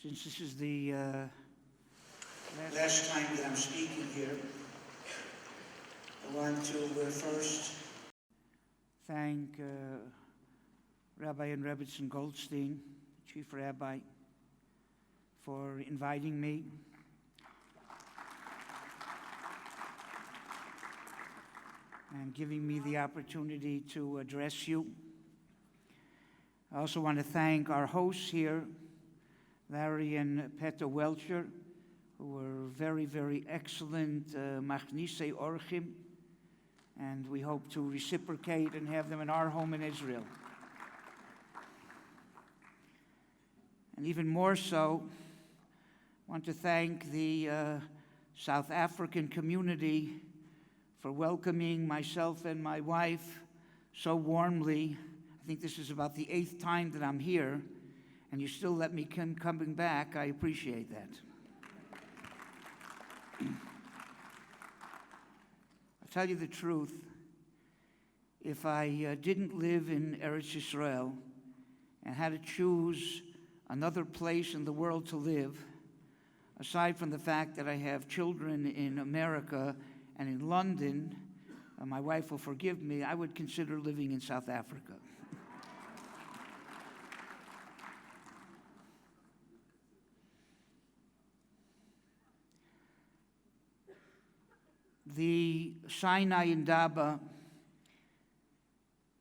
Since this is the last time that I'm speaking here, I want to first thank Rabbi and Rebbetzin Goldstein, Chief Rabbi, for inviting me. And giving me the opportunity to address you. I also want to thank our hosts here, Larry and Peter Welcher, who were very, very excellent Machnise Orchim, and we hope to reciprocate and have them in our home in Israel. And even more so, I want to thank the South African community for welcoming myself and my wife so warmly. I think this is about the 8th time that I'm here, and you still let me coming back. I appreciate that. I'll tell you the truth. If I didn't live in Eretz Yisrael and had to choose another place in the world to live, aside from the fact that I have children in America and in London, my wife will forgive me, I would consider living in South Africa. The Sinai in Daba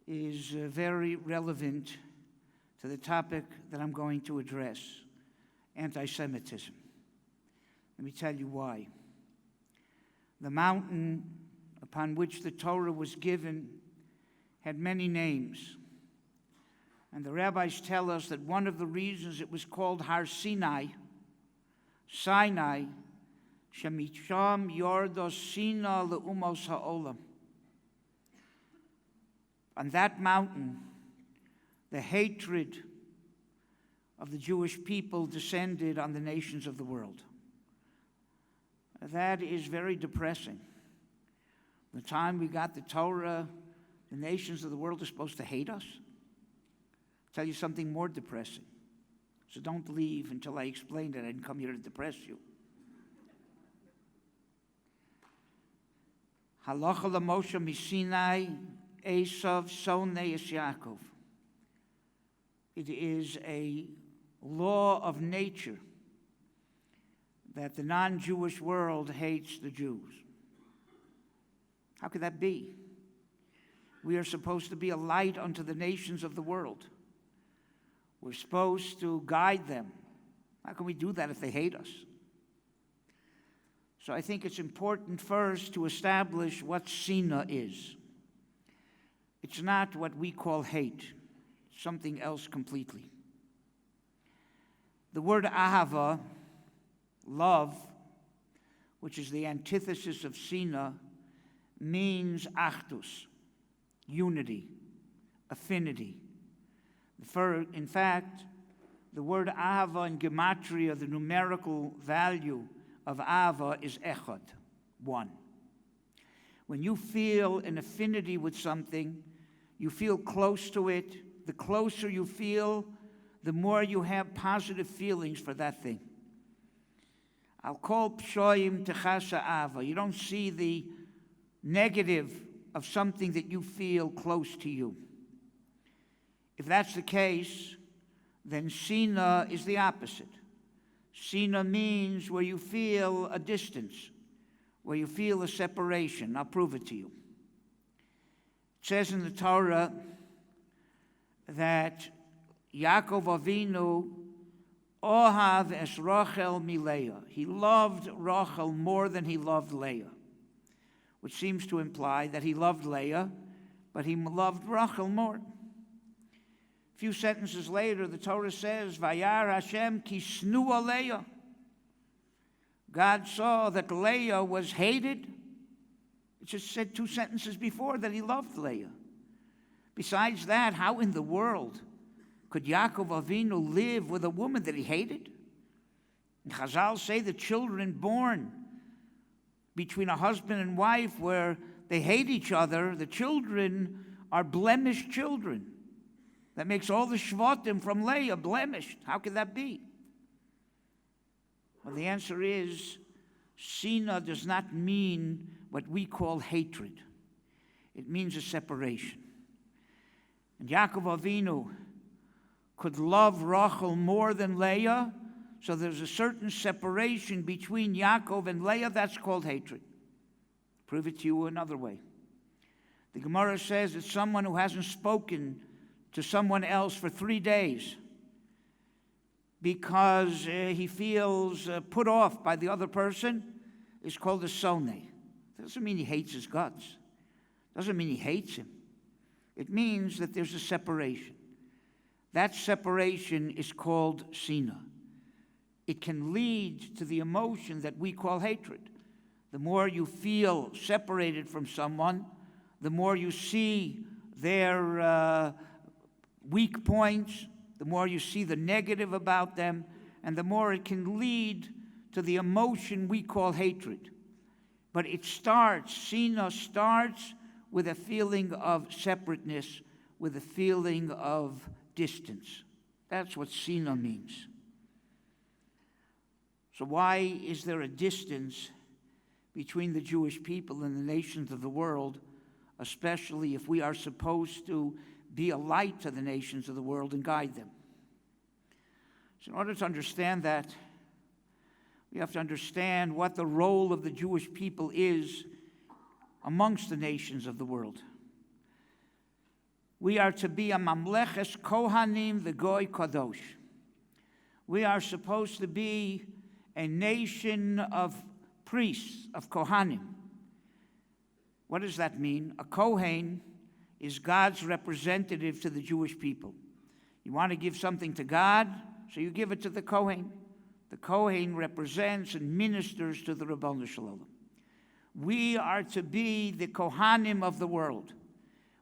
is very relevant to the topic that I'm going to address, anti-Semitism. Let me tell you why. The mountain upon which the Torah was given had many names. And the rabbis tell us that one of the reasons it was called Har Sinai, Sinai, Shemisham Yordos Sina Le'umos Ha'olam. On that mountain, the hatred of the Jewish people descended on the nations of the world. That is very depressing. The time we got the Torah, the nations of the world are supposed to hate us. I'll tell you something more depressing. So don't leave until I explain that I didn't come here to depress you. Halacha l'Moshe miSinai, Esav sonei es Yaakov. It is a law of nature that the non-Jewish world hates the Jews. How could that be? We are supposed to be a light unto the nations of the world. We're supposed to guide them. How can we do that if they hate us? So I think it's important first to establish what Sina is. It's not what we call hate. It's something else completely. The word ahava, love, which is the antithesis of Sina, means achdus, unity, affinity. In fact, the word ahava in gematria, the numerical value of ahava is echad, one. When you feel an affinity with something, you feel close to it. The closer you feel, the more you have positive feelings for that thing. I'll call pshoyim techasa ava. You don't see the negative of something that you feel close to you. If that's the case, then Sina is the opposite. Sina means where you feel a distance, where you feel a separation. I'll prove it to you. It says in the Torah that Yaakov Avinu ohav es Rachel mileah. He loved Rachel more than he loved Leah, which seems to imply that he loved Leah, but he loved Rachel more. A few sentences later, the Torah says, Vayar Hashem ki snua Leah. God saw that Leah was hated. It just said 2 sentences before that he loved Leah. Besides that, how in the world could Yaakov Avinu live with a woman that he hated? And Chazal say the children born between a husband and wife where they hate each other, the children are blemished children. That makes all the shvatim from Leah blemished. How could that be? Well, the answer is, Sinai does not mean what we call hatred. It means a separation. And Yaakov Avinu could love Rachel more than Leah, so there's a certain separation between Yaakov and Leah. That's called hatred. Prove it to you another way. The Gemara says that someone who hasn't spoken to someone else for 3 days because he feels put off by the other person is called a soneh. Doesn't mean he hates his guts. Doesn't mean he hates him. It means that there's a separation. That separation is called Sinai. It can lead to the emotion that we call hatred. The more you feel separated from someone, the more you see their weak points, the more you see the negative about them, and the more it can lead to the emotion we call hatred. But it starts, Sinai starts with a feeling of separateness, with a feeling of distance. That's what Sinai means. So why is there a distance between the Jewish people and the nations of the world, especially if we are supposed to be a light to the nations of the world and guide them? So in order to understand that, we have to understand what the role of the Jewish people is amongst the nations of the world. We are to be a mamleches kohanim v'goy kadosh. We are supposed to be a nation of priests, of kohanim. What does that mean? A kohen is God's representative to the Jewish people. You want to give something to God, so you give it to the kohen. The kohen represents and ministers to the Ribono Shel Olam. We are to be the kohanim of the world.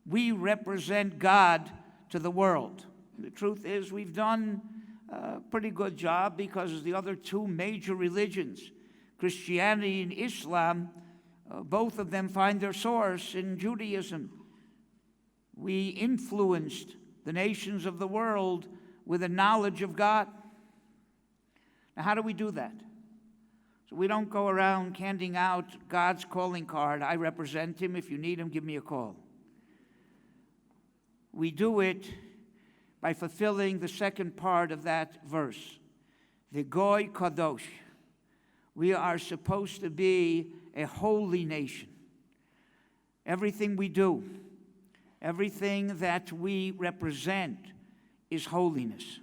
We represent God to the world. The truth is, we've done a pretty good job because the other two major religions, Christianity and Islam, both of them find their source in Judaism. We influenced the nations of the world with a knowledge of God. Now, how do we do that? So we don't go around handing out God's calling card. I represent him. If you need him, give me a call. We do it by fulfilling the second part of that verse, the Goy Kadosh. We are supposed to be a holy nation. Everything we do, everything that we represent is holiness.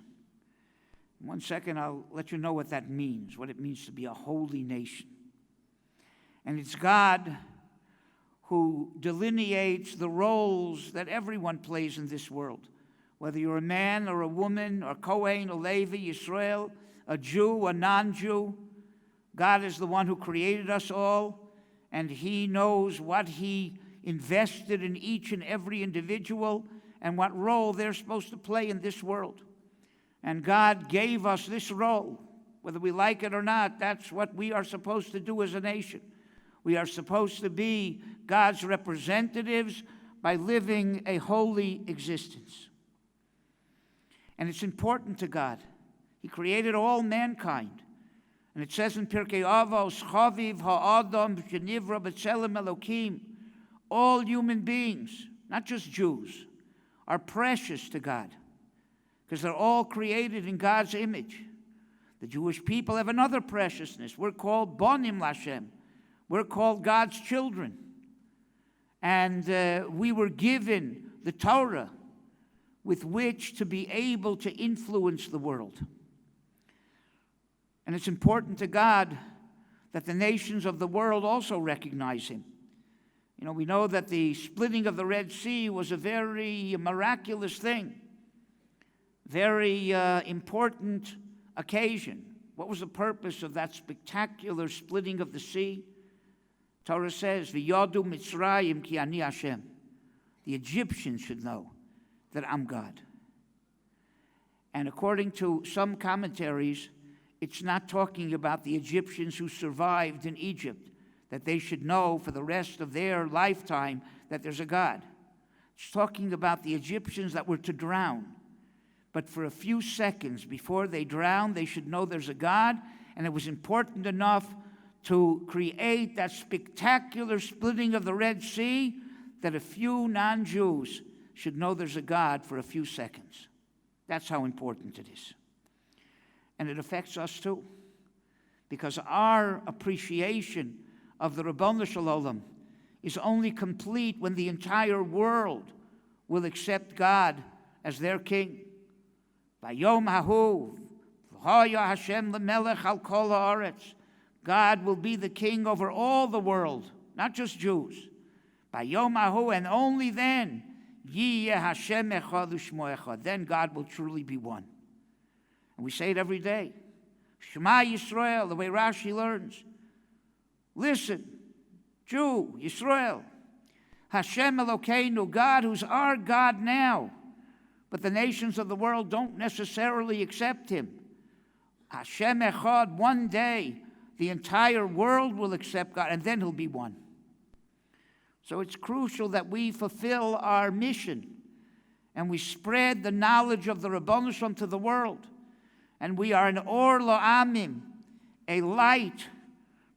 In 1 second, I'll let you know what that means, what it means to be a holy nation. And it's God who delineates the roles that everyone plays in this world, whether you're a man or a woman, or Kohen, or Levi, Yisrael, a Jew, a non-Jew. God is the one who created us all, and he knows what he invested in each and every individual and what role they're supposed to play in this world. And God gave us this role, whether we like it or not. That's what we are supposed to do as a nation. We are supposed to be God's representatives by living a holy existence. And it's important to God. He created all mankind. And it says in Pirkei Avos, Chaviv ha'adam shenivra b'tzelem Elokim, all human beings, not just Jews, are precious to God because they're all created in God's image. The Jewish people have another preciousness. We're called Bonim Lashem. We're called God's children. And we were given the Torah with which to be able to influence the world. And it's important to God that the nations of the world also recognize him. You know, we know that the splitting of the Red Sea was a very miraculous thing, very important occasion. What was the purpose of that spectacular splitting of the sea? Torah says, "V'yadu Mitzrayim ki ani Hashem." The Egyptians should know that I'm God. And according to some commentaries, it's not talking about the Egyptians who survived in Egypt, that they should know for the rest of their lifetime that there's a God. It's talking about the Egyptians that were to drown. But for a few seconds before they drown, they should know there's a God, And it was important enough to create that spectacular splitting of the Red Sea that a few non-Jews should know there's a God for a few seconds. That's how important it is. And it affects us too, because our appreciation of the Ribono Shel Olam is only complete when the entire world will accept God as their king. Vayom hahu, v'haya Hashem lemelech al kol haaretz. God will be the king over all the world, not just Jews. Vayom hahu, and only then, yiyeh Hashem echad u'shmo echad. Then God will truly be one. And we say it every day. Shema Yisrael, the way Rashi learns. Listen, Jew, Yisrael, Hashem Elokeinu, God who's our God now, but the nations of the world don't necessarily accept him. Hashem Echad, one day the entire world will accept God, and then he'll be one. So it's crucial that we fulfill our mission, and we spread the knowledge of the Ribono Shel Olam to the world. And we are an or la'amim, a light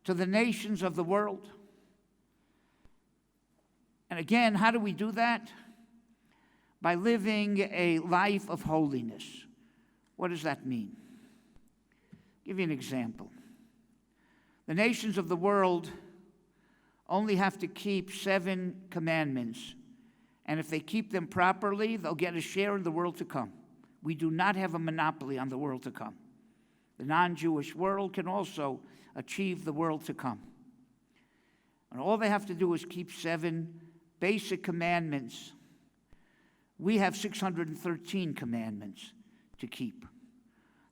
to the nations of the world. And again, how do we do that? By living a life of holiness. What does that mean? I'll give you an example. The nations of the world only have to keep 7 commandments. And if they keep them properly, they'll get a share in the world to come. We do not have a monopoly on the world to come. The non-Jewish world can also achieve the world to come. And all they have to do is keep 7 basic commandments. We have 613 commandments to keep.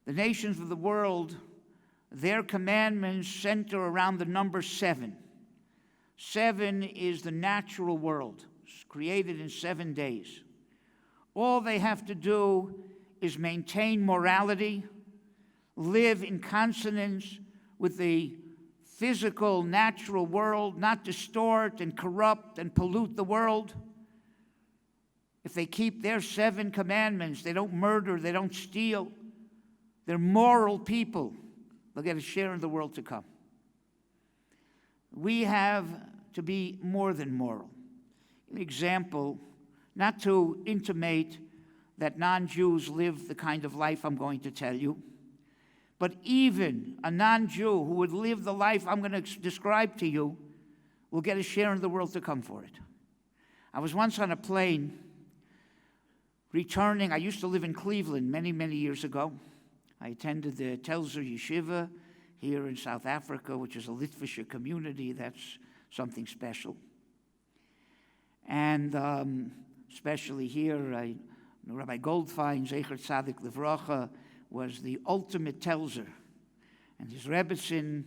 The nations of the world, their commandments center around the number 7. 7 is the natural world. It's created in 7 days. All they have to do is maintain morality, live in consonance with the physical, natural world, not distort and corrupt and pollute the world. If they keep their 7 commandments, they don't murder, they don't steal, they're moral people, they'll get a share in the world to come. We have to be more than moral. An example, not to intimate that non-Jews live the kind of life I'm going to tell you, but even a non-Jew who would live the life I'm going to describe to you will get a share in the world to come for it. I was once on a plane returning. I used to live in Cleveland many, many years ago. I attended the Telzer Yeshiva here in South Africa, which is a Litvischer community. That's something special. And especially here, Rabbi Goldfein, Zecher Tzadik Livracha, was the ultimate Telzer. And his Rebbetzin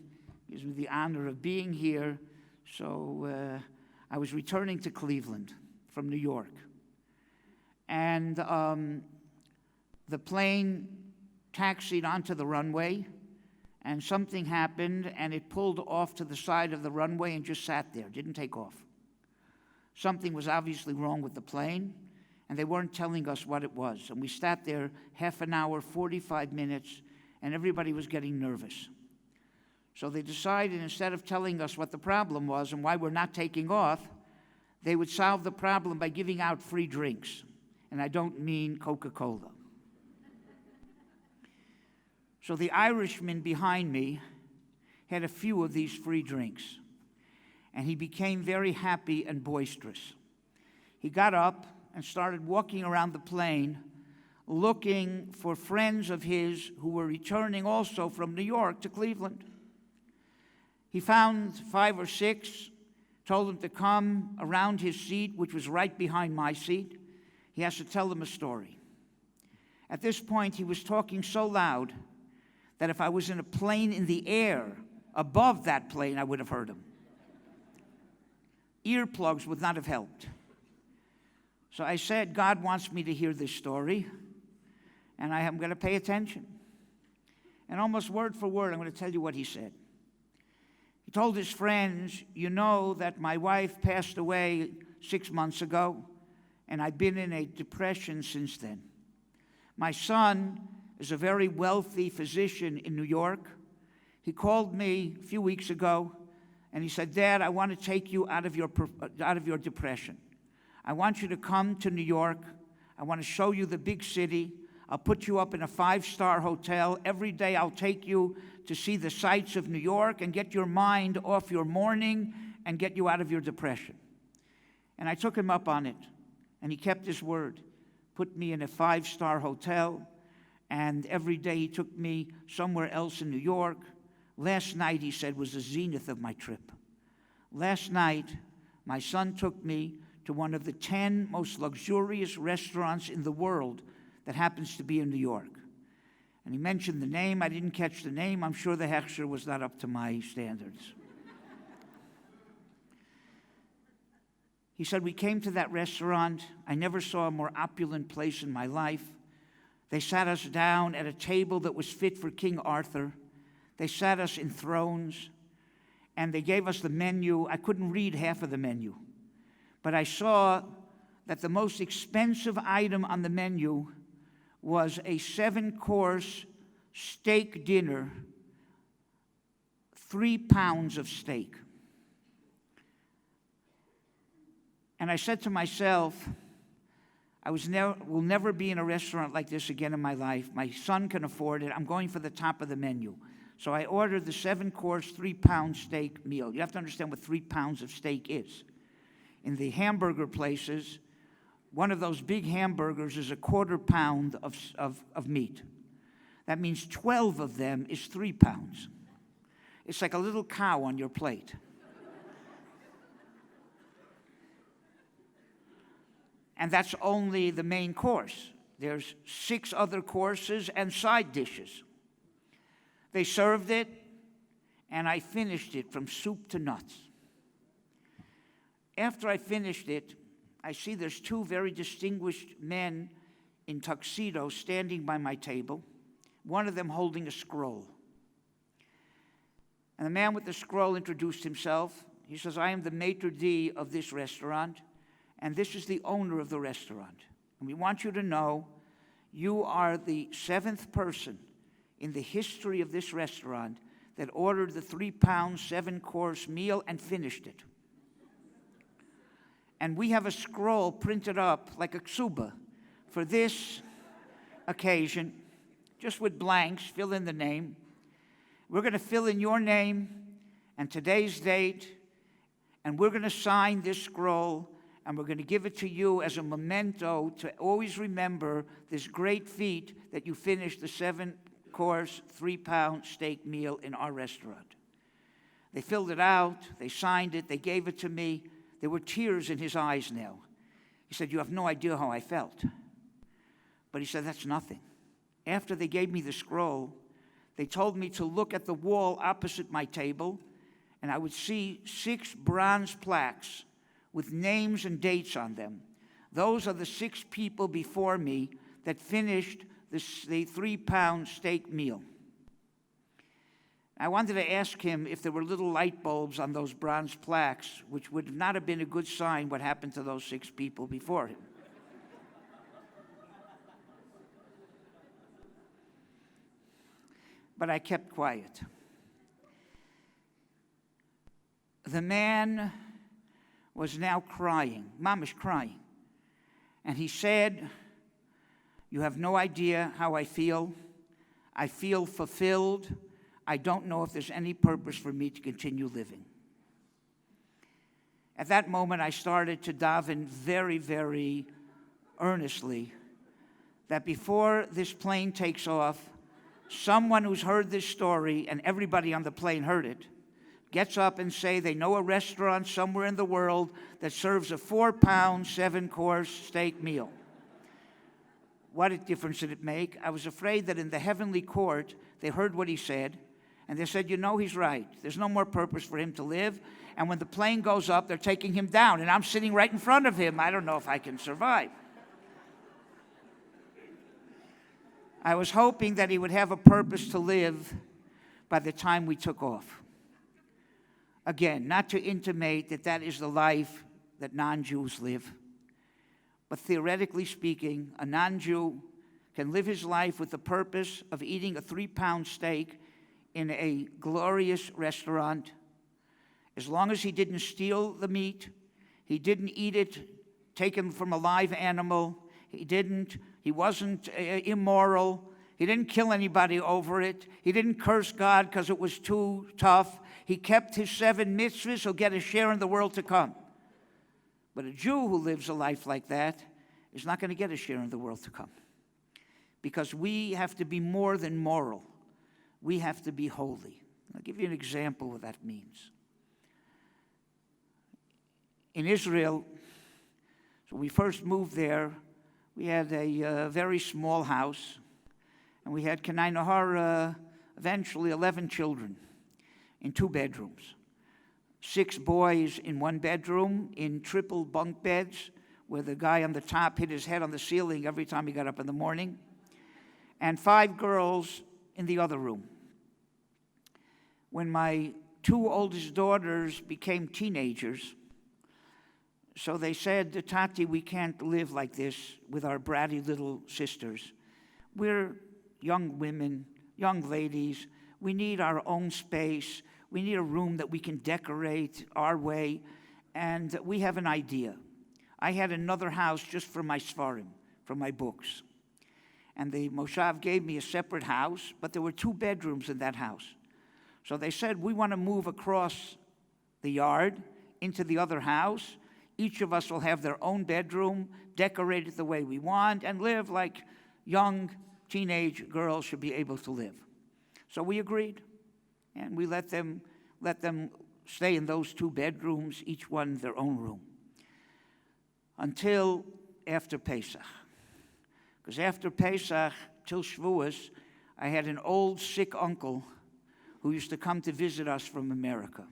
gives me the honor of being here. So I was returning to Cleveland from New York. And the plane taxied onto the runway, and something happened, and it pulled off to the side of the runway and just sat there, didn't take off. Something was obviously wrong with the plane, and they weren't telling us what it was. And we sat there half an hour, 45 minutes, and everybody was getting nervous. So they decided, instead of telling us what the problem was and why we're not taking off, they would solve the problem by giving out free drinks. And I don't mean Coca-Cola. So the Irishman behind me had a few of these free drinks, and he became very happy and boisterous. He got up and started walking around the plane looking for friends of his who were returning also from New York to Cleveland. He found 5 or 6, told them to come around his seat, which was right behind my seat. He has to tell them a story. At this point, he was talking so loud that if I was in a plane in the air above that plane, I would have heard him. Earplugs would not have helped. So I said, God wants me to hear this story, and I am going to pay attention. And almost word for word, I'm going to tell you what he said. He told his friends, you know that my wife passed away 6 months ago, and I've been in a depression since then. My son is a very wealthy physician in New York. He called me a few weeks ago, and he said, Dad, I want to take you out of your depression. I want you to come to New York. I want to show you the big city. I'll put you up in a 5-star hotel. Every day I'll take you to see the sights of New York and get your mind off your mourning and get you out of your depression. And I took him up on it, and he kept his word. Put me in a 5-star hotel, and every day he took me somewhere else in New York. Last night, he said, was the zenith of my trip. Last night, my son took me to one of the 10 most luxurious restaurants in the world that happens to be in New York. And he mentioned the name. I didn't catch the name. I'm sure the Hechsher was not up to my standards. He said, we came to that restaurant. I never saw a more opulent place in my life. They sat us down at a table that was fit for King Arthur. They sat us in thrones, and they gave us the menu. I couldn't read half of the menu, but I saw that the most expensive item on the menu was a 7-course steak dinner, 3 pounds of steak. And I said to myself, will never be in a restaurant like this again in my life. My son can afford it. I'm going for the top of the menu. So I ordered the 7-course, 3-pound steak meal. You have to understand what 3 pounds of steak is. In the hamburger places, one of those big hamburgers is a 1/4 pound of meat. That means 12 of them is 3 pounds. It's like a little cow on your plate. And that's only the main course. There's 6 other courses and side dishes. They served it, and I finished it from soup to nuts. After I finished it, I see there's 2 very distinguished men in tuxedos standing by my table, one of them holding a scroll. And the man with the scroll introduced himself. He says, I am the maitre d' of this restaurant, and this is the owner of the restaurant. And we want you to know you are the 7th person in the history of this restaurant that ordered the 3-pound, 7-course meal and finished it. And we have a scroll printed up like a ksuba for this occasion, just with blanks, fill in the name. We're going to fill in your name and today's date, and we're going to sign this scroll, and we're going to give it to you as a memento to always remember this great feat that you finished the 7-course, 3-pound steak meal in our restaurant. They filled it out, they signed it, they gave it to me. There were tears in his eyes now. He said, you have no idea how I felt. But he said, that's nothing. After they gave me the scroll, they told me to look at the wall opposite my table, and I would see 6 bronze plaques with names and dates on them. Those are the 6 people before me that finished the 3-pound steak meal. I wanted to ask him if there were little light bulbs on those bronze plaques, which would not have been a good sign what happened to those 6 people before him. But I kept quiet. The man was now crying, mamish crying. And he said, you have no idea how I feel. I feel fulfilled. I don't know if there's any purpose for me to continue living. At that moment, I started to daven very, very earnestly that before this plane takes off, someone who's heard this story, and everybody on the plane heard it, gets up and say they know a restaurant somewhere in the world that serves a 4-pound, 7-course steak meal. What a difference did it make? I was afraid that in the heavenly court, they heard what he said, and they said, you know, he's right. There's no more purpose for him to live. And when the plane goes up, they're taking him down, and I'm sitting right in front of him. I don't know if I can survive. I was hoping that he would have a purpose to live by the time we took off. Again, not to intimate that that is the life that non-Jews live, but theoretically speaking, a non-Jew can live his life with the purpose of eating a 3-pound steak in a glorious restaurant, as long as he didn't steal the meat, he didn't eat it taken from a live animal, he wasn't immoral, he didn't kill anybody over it, he didn't curse God because it was too tough, he kept his 7 mitzvahs, he'll get a share in the world to come. But a Jew who lives a life like that is not going to get a share in the world to come. Because we have to be more than moral. We have to be holy. I'll give you an example of what that means. In Israel, so we first moved there, we had a very small house, and we had Kanai Nahar, eventually 11 children in 2 bedrooms. 6 boys in 1 bedroom in triple bunk beds, where the guy on the top hit his head on the ceiling every time he got up in the morning, and 5 girls in the other room. When my 2 oldest daughters became teenagers, so they said, Tati, we can't live like this with our bratty little sisters. We're young women, young ladies. We need our own space. We need a room that we can decorate our way. And we have an idea. I had another house just for my Sfarim, for my books. And the Moshav gave me a separate house, but there were 2 bedrooms in that house. So they said, we want to move across the yard into the other house. Each of us will have their own bedroom, decorated the way we want, and live like young teenage girls should be able to live. So we agreed, and we let them stay in those 2 bedrooms, each one their own room, until after Pesach. Because after Pesach, till Shavuos, I had an old sick uncle who used to come to visit us from America.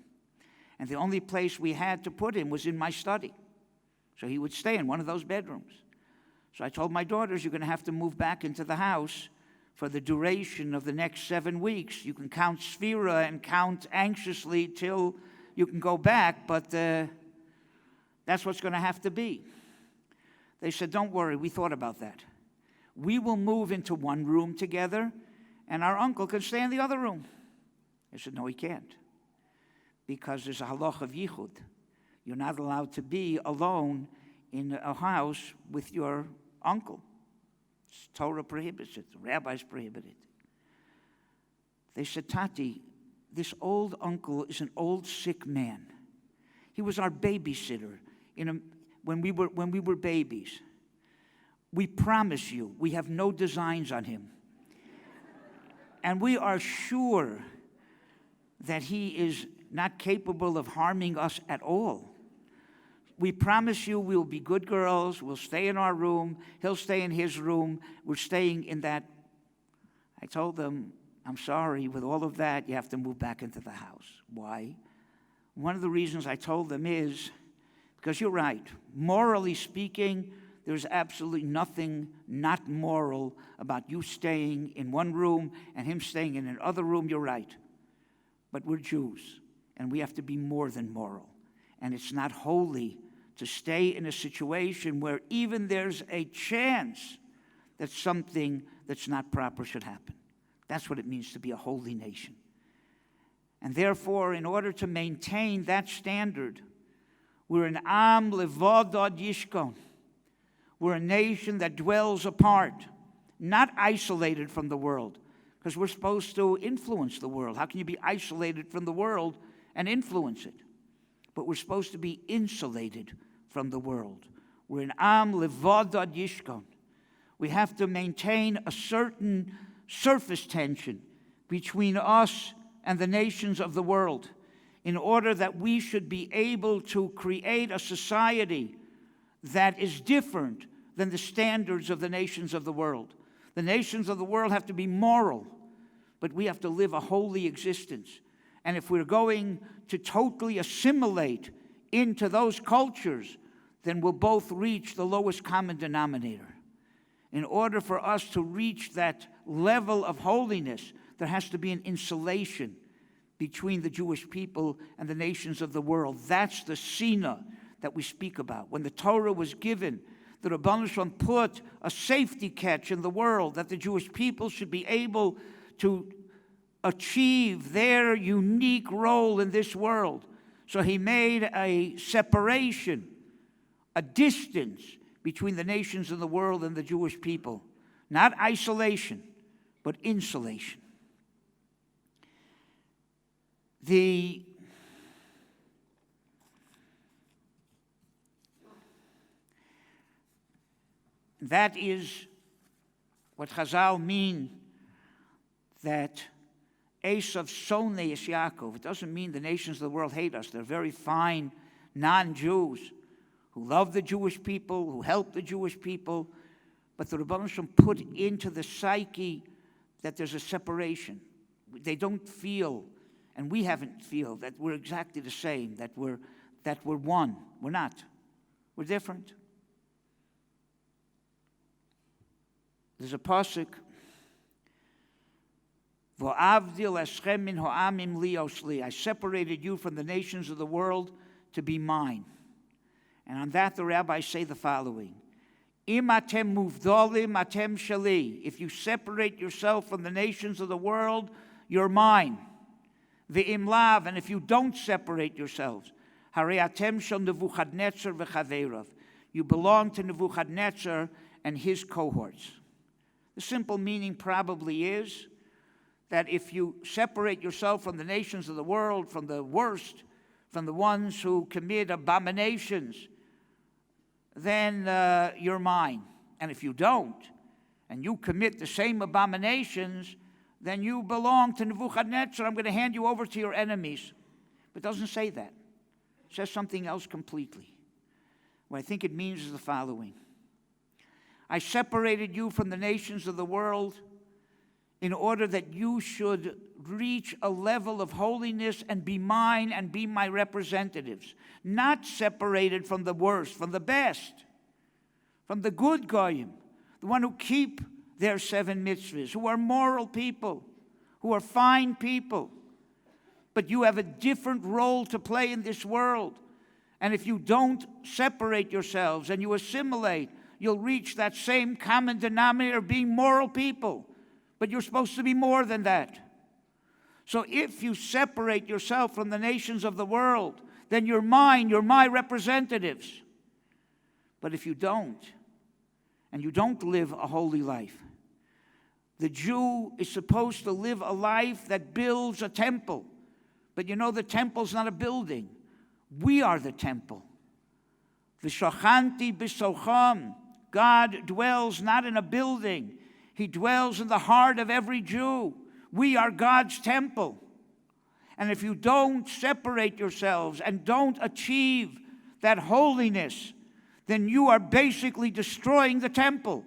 And the only place we had to put him was in my study. So he would stay in one of those bedrooms. So I told my daughters, you're going to have to move back into the house for the duration of the next 7 weeks. You can count Sphira and count anxiously till you can go back, but that's what's going to have to be. They said, don't worry, we thought about that. We will move into one room together, and our uncle can stay in the other room. I said, no, he can't. Because there's a halach of yichud. You're not allowed to be alone in a house with your uncle. Torah prohibits it. The rabbis prohibit it. They said, Tati, this old uncle is an old sick man. He was our babysitter when we were babies. We promise you, we have no designs on him. And we are sure that he is not capable of harming us at all. We promise you we'll be good girls. We'll stay in our room. He'll stay in his room. We're staying in that. I told them, I'm sorry, with all of that, you have to move back into the house. Why? One of the reasons I told them is because you're right. Morally speaking, there's absolutely nothing not moral about you staying in one room and him staying in another room. You're right. But we're Jews, and we have to be more than moral. And it's not holy to stay in a situation where even there's a chance that something that's not proper should happen. That's what it means to be a holy nation. And therefore, in order to maintain that standard, we're an Am Levad Ad Yishkon. We're a nation that dwells apart, not isolated from the world, because we're supposed to influence the world. How can you be isolated from the world and influence it? But we're supposed to be insulated from the world. We're an Am Levad Ad Yishkon. We have to maintain a certain surface tension between us and the nations of the world in order that we should be able to create a society that is different than the standards of the nations of the world. The nations of the world have to be moral, but we have to live a holy existence. And if we're going to totally assimilate into those cultures, then we'll both reach the lowest common denominator. In order for us to reach that level of holiness, there has to be an insulation between the Jewish people and the nations of the world. That's the Sinai that we speak about. When the Torah was given, the Rabbi Shalom put a safety catch in the world that the Jewish people should be able to achieve their unique role in this world. So he made a separation, a distance between the nations of the world and the Jewish people. Not isolation, but insulation. That is what Chazal mean, that Esav Sonei es Yaakov. It doesn't mean the nations of the world hate us. They're very fine non-Jews who love the Jewish people, who help the Jewish people. But the Rebbeinu Shalom put into the psyche that there's a separation. They don't feel, and we haven't feel, that we're exactly the same, that we're one. We're not. We're different. There's a pasuk, V'avdil eschem min ha'amim lios li. I separated you from the nations of the world to be mine. And on that the rabbis say the following, Im atem muvdalim atem shali. If you separate yourself from the nations of the world, you're mine. V'im lav, and if you don't separate yourselves, harei atem shel Nebuchadnezzar v'chaveirav. You belong to Nebuchadnezzar and his cohorts. The simple meaning probably is that if you separate yourself from the nations of the world, from the worst, from the ones who commit abominations, then you're mine. And if you don't, and you commit the same abominations, then you belong to Nebuchadnezzar. I'm going to hand you over to your enemies. But it doesn't say that. It says something else completely. What I think it means is the following. I separated you from the nations of the world in order that you should reach a level of holiness and be mine and be my representatives. Not separated from the worst, from the best, from the good goyim, the one who keep their 7 mitzvahs, who are moral people, who are fine people. But you have a different role to play in this world. And if you don't separate yourselves and you assimilate, you'll reach that same common denominator of being moral people. But you're supposed to be more than that. So if you separate yourself from the nations of the world, then you're mine, you're my representatives. But if you don't, and you don't live a holy life, the Jew is supposed to live a life that builds a temple. But you know, the temple's not a building. We are the temple. V'shachanti b'socham. God dwells not in a building. He dwells in the heart of every Jew. We are God's temple. And if you don't separate yourselves and don't achieve that holiness, then you are basically destroying the temple.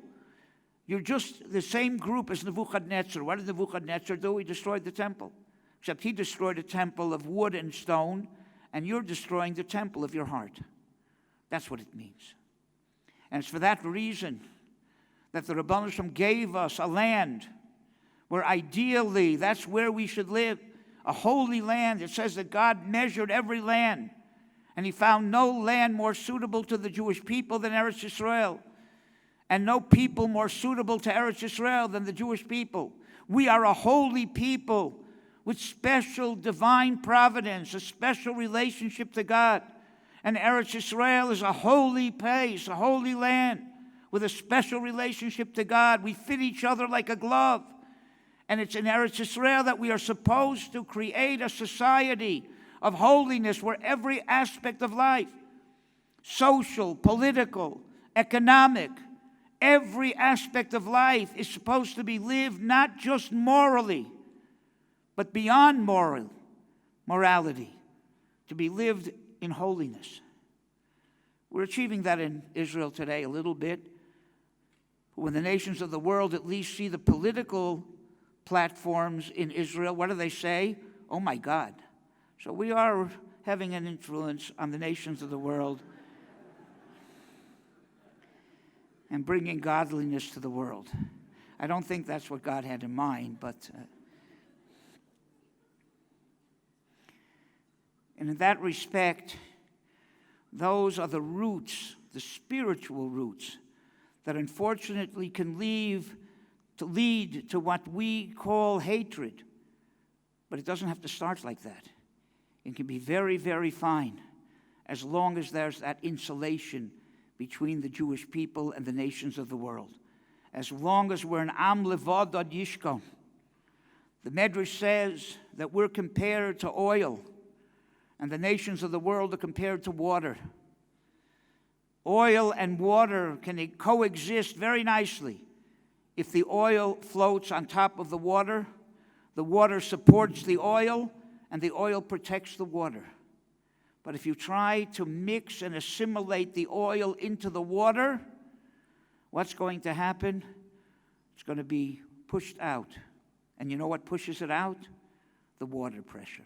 You're just the same group as Nebuchadnezzar. What did Nebuchadnezzar do? He destroyed the temple. Except he destroyed a temple of wood and stone, and you're destroying the temple of your heart. That's what it means. And it's for that reason that the Rabbi Shem gave us a land where ideally that's where we should live, a holy land. It says that God measured every land, and he found no land more suitable to the Jewish people than Eretz Yisrael, and no people more suitable to Eretz Yisrael than the Jewish people. We are a holy people with special divine providence, a special relationship to God. And Eretz Yisrael is a holy place, a holy land with a special relationship to God. We fit each other like a glove. And it's in Eretz Yisrael that we are supposed to create a society of holiness where every aspect of life, social, political, economic, every aspect of life is supposed to be lived not just morally, but beyond morality, to be lived in holiness. We're achieving that in Israel today a little bit. When the nations of the world at least see the political platforms in Israel, what do they say? Oh my God. So we are having an influence on the nations of the world and bringing godliness to the world. I don't think that's what God had in mind, but and in that respect, those are the roots, the spiritual roots, that unfortunately can lead to what we call hatred. But it doesn't have to start like that. It can be very, very fine as long as there's that insulation between the Jewish people and the nations of the world. As long as we're an Am Levad Ad Yishkon. The Medrash says that we're compared to oil, and the nations of the world are compared to water. Oil and water can coexist very nicely. If the oil floats on top of the water supports the oil, and the oil protects the water. But if you try to mix and assimilate the oil into the water, what's going to happen? It's going to be pushed out. And you know what pushes it out? The water pressure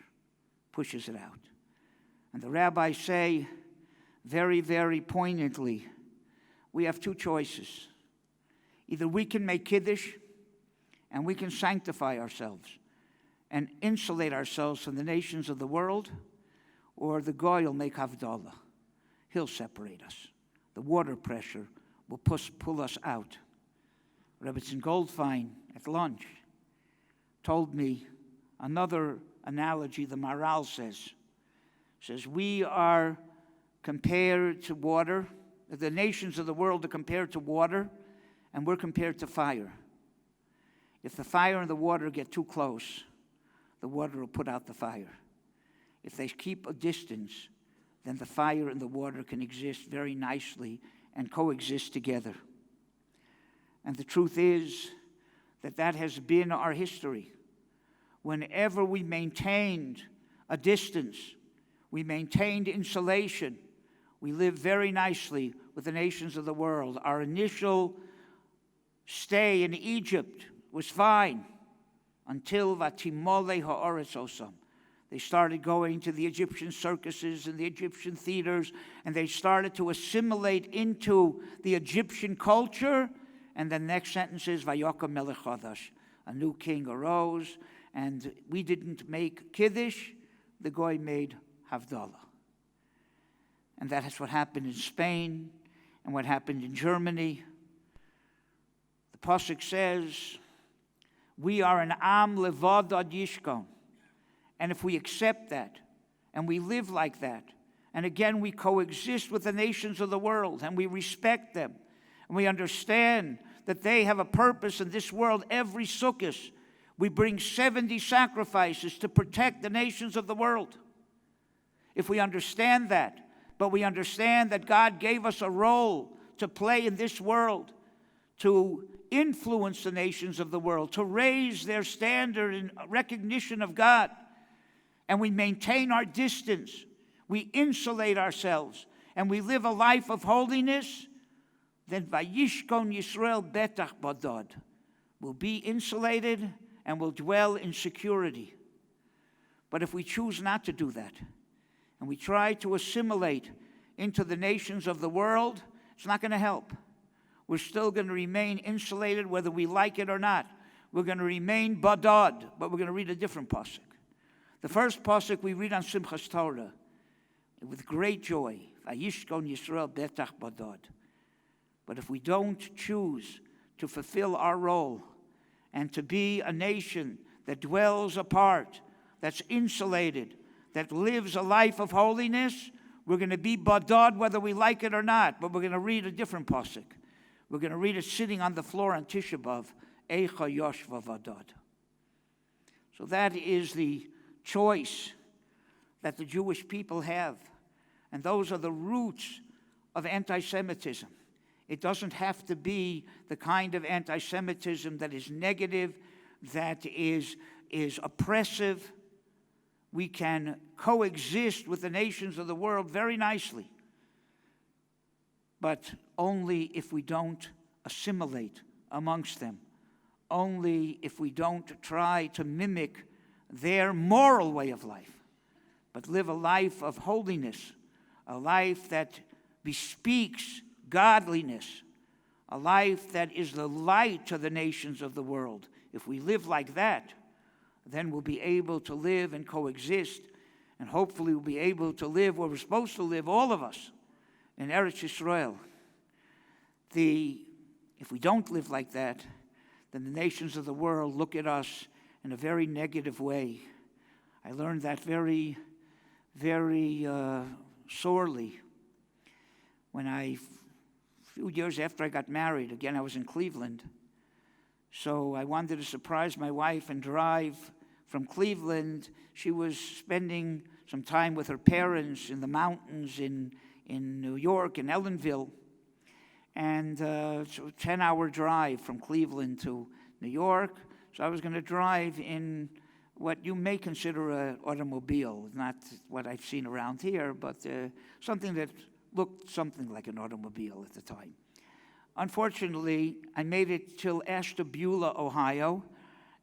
pushes it out. And the rabbis say very, very poignantly, we have two choices. Either we can make Kiddush and we can sanctify ourselves and insulate ourselves from the nations of the world, or the Goy will make Havdalah. He'll separate us. The water pressure will pull us out. Rabbi Goldfein at lunch told me another analogy the Maharal says we are compared to water, the nations of the world are compared to water, and we're compared to fire. If the fire and the water get too close, the water will put out the fire. If they keep a distance, then the fire and the water can exist very nicely and coexist together. And the truth is that has been our history. Whenever we maintained a distance, we maintained insulation, we lived very nicely with the nations of the world. Our initial stay in Egypt was fine until Vatimole ha'oretz osam. They started going to the Egyptian circuses and the Egyptian theaters, and they started to assimilate into the Egyptian culture. And the next sentence is, Vayakam melech chadash. A new king arose, and we didn't make Kiddush, the Goy made Havdalah. And that is what happened in Spain and what happened in Germany. The Pasuk says, we are an Am Levad Ad Yishkon. And if we accept that, and we live like that, and again we coexist with the nations of the world, and we respect them, and we understand that they have a purpose in this world. Every Sukkot, we bring 70 sacrifices to protect the nations of the world. If we understand that, but we understand that God gave us a role to play in this world, to influence the nations of the world, to raise their standard in recognition of God, and we maintain our distance, we insulate ourselves, and we live a life of holiness, then Vayishkon Yisrael Betach Badad will be insulated and will dwell in security. But if we choose not to do that, and we try to assimilate into the nations of the world, it's not going to help. We're still going to remain insulated whether we like it or not. We're going to remain badad, but we're going to read a different pasuk. The first pasuk we read on Simchas Torah with great joy, Vayishkon Yisrael Betach Badad. But if we don't choose to fulfill our role and to be a nation that dwells apart, that's insulated, that lives a life of holiness, we're going to be badad whether we like it or not, but we're going to read a different pasuk. We're going to read it sitting on the floor on Tisha B'Av, Eicha Yoshva Vadad. So that is the choice that the Jewish people have. And those are the roots of anti-Semitism. It doesn't have to be the kind of anti-Semitism that is negative, that is oppressive. We can coexist with the nations of the world very nicely, but only if we don't assimilate amongst them, only if we don't try to mimic their moral way of life, but live a life of holiness, a life that bespeaks godliness, a life that is the light to the nations of the world. If we live like that, then we'll be able to live and coexist, and hopefully we'll be able to live where we're supposed to live, all of us, in Eretz Yisrael. If we don't live like that, then the nations of the world look at us in a very negative way. I learned that very, very sorely when a few years after I got married. Again, I was in Cleveland. So I wanted to surprise my wife and drive from Cleveland. She was spending some time with her parents in the mountains in New York, in Ellenville. And so a 10-hour drive from Cleveland to New York. So I was going to drive in what you may consider an automobile, not what I've seen around here, but something that looked something like an automobile at the time. Unfortunately, I made it till Ashtabula, Ohio,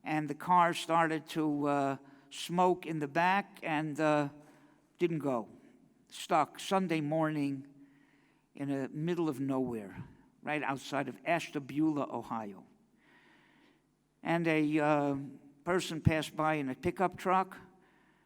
and the car started to smoke in the back and didn't go. Stuck Sunday morning in the middle of nowhere, right outside of Ashtabula, Ohio. And a person passed by in a pickup truck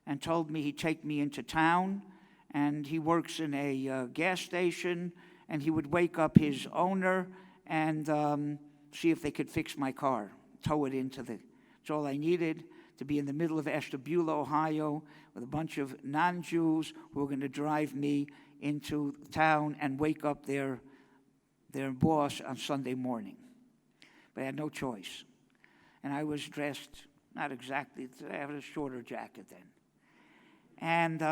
and told me he'd take me into town, and he works in a gas station, and he would wake up his owner and see if they could fix my car, tow it into the... That's all I needed, to be in the middle of Ashtabula, Ohio, with a bunch of non-Jews who were going to drive me into town and wake up their boss on Sunday morning. But I had no choice. And I was dressed, not exactly, I had a shorter jacket then. And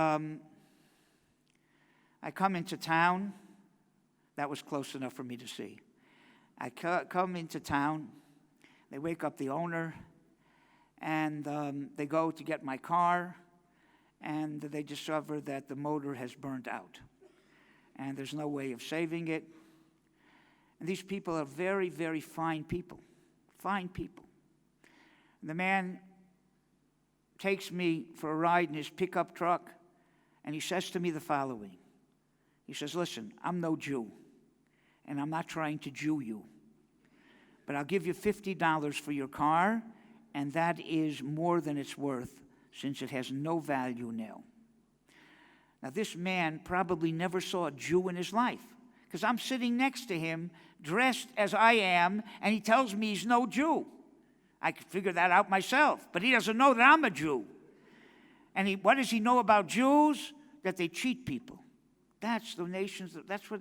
I come into town. That was close enough for me to see. I come into town. They wake up the owner, and they go to get my car, and they discover that the motor has burned out, and there's no way of saving it. And these people are very, very fine people. Fine people. And the man takes me for a ride in his pickup truck, and he says to me the following. He says, listen, I'm no Jew, and I'm not trying to Jew you, but I'll give you $50 for your car, and that is more than it's worth, since it has no value now. Now, this man probably never saw a Jew in his life, because I'm sitting next to him, dressed as I am, and he tells me he's no Jew. I could figure that out myself, but he doesn't know that I'm a Jew. And what does he know about Jews? That they cheat people. That's the nations, that's what,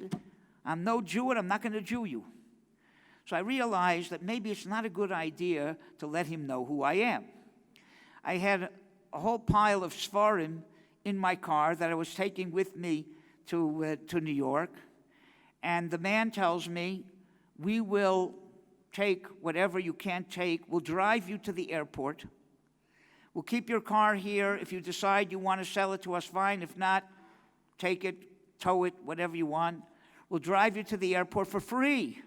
I'm no Jew and I'm not going to Jew you. So I realized that maybe it's not a good idea to let him know who I am. I had a whole pile of Sfarim in my car that I was taking with me to New York. And the man tells me, we will take whatever you can't take. We'll drive you to the airport. We'll keep your car here. If you decide you want to sell it to us, fine. If not, take it, tow it, whatever you want. We'll drive you to the airport for free.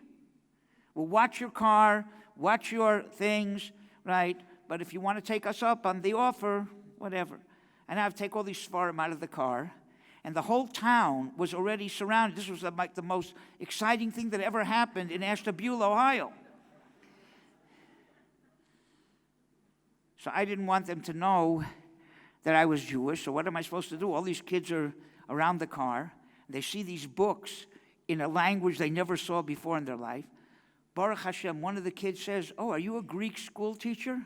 We'll watch your car, watch your things, right? But if you want to take us up on the offer, whatever. And I have to take all these Sfarim out of the car. And the whole town was already surrounded. This was like the most exciting thing that ever happened in Ashtabula, Ohio. So I didn't want them to know that I was Jewish. So what am I supposed to do? All these kids are around the car. They see these books in a language they never saw before in their life. Baruch Hashem, one of the kids says, oh, are you a Greek school teacher?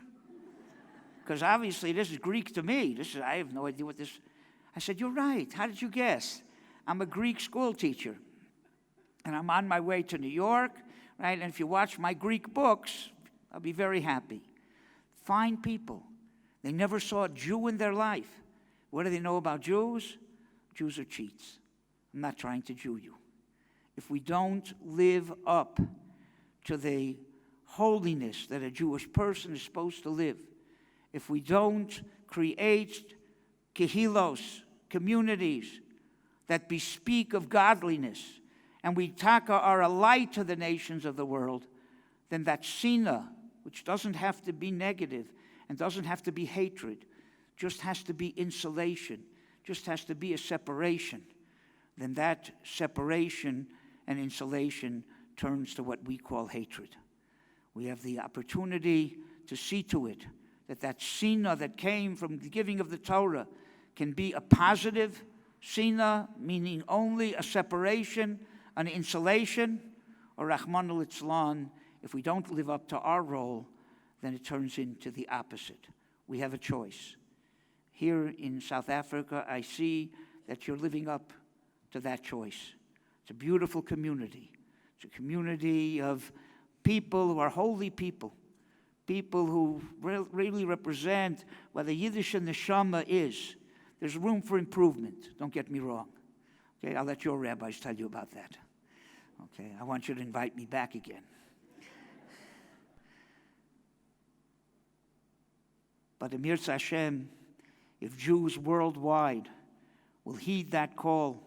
Because obviously this is Greek to me. I have no idea what this... I said, you're right. How did you guess? I'm a Greek school teacher. And I'm on my way to New York, right? And if you watch my Greek books, I'll be very happy. Fine people. They never saw a Jew in their life. What do they know about Jews? Jews are cheats. I'm not trying to Jew you. If we don't live up to the holiness that a Jewish person is supposed to live, if we don't create kehilos, communities that bespeak of godliness, and we are a light to the nations of the world, then that Sinai, which doesn't have to be negative and doesn't have to be hatred, just has to be insulation, just has to be a separation, then that separation and insulation turns to what we call hatred. We have the opportunity to see to it that Sinai that came from the giving of the Torah can be a positive Sinai, meaning only a separation, an insulation, or Rahman al-Itzlan. If we don't live up to our role, then it turns into the opposite. We have a choice. here in South Africa, I see that you're living up to that choice. It's a beautiful community. It's a community of people who are holy people, people who really represent what the Yiddish neshama is. There's room for improvement, don't get me wrong. Okay, I'll let your rabbis tell you about that. Okay, I want you to invite me back again. But Amir Hashem, if Jews worldwide will heed that call,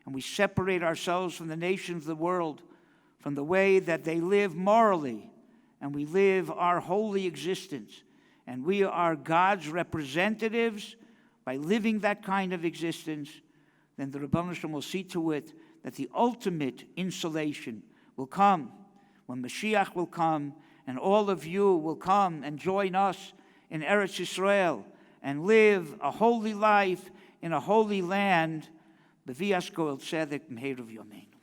and we separate ourselves from the nations of the world, from the way that they live morally, and we live our holy existence, and we are God's representatives by living that kind of existence, then the Rebbeinu Shalom will see to it that the ultimate insulation will come when Mashiach will come, and all of you will come and join us in Eretz Yisrael and live a holy life in a holy land. B'vias Kol Tzedek Meher of Yomeinu.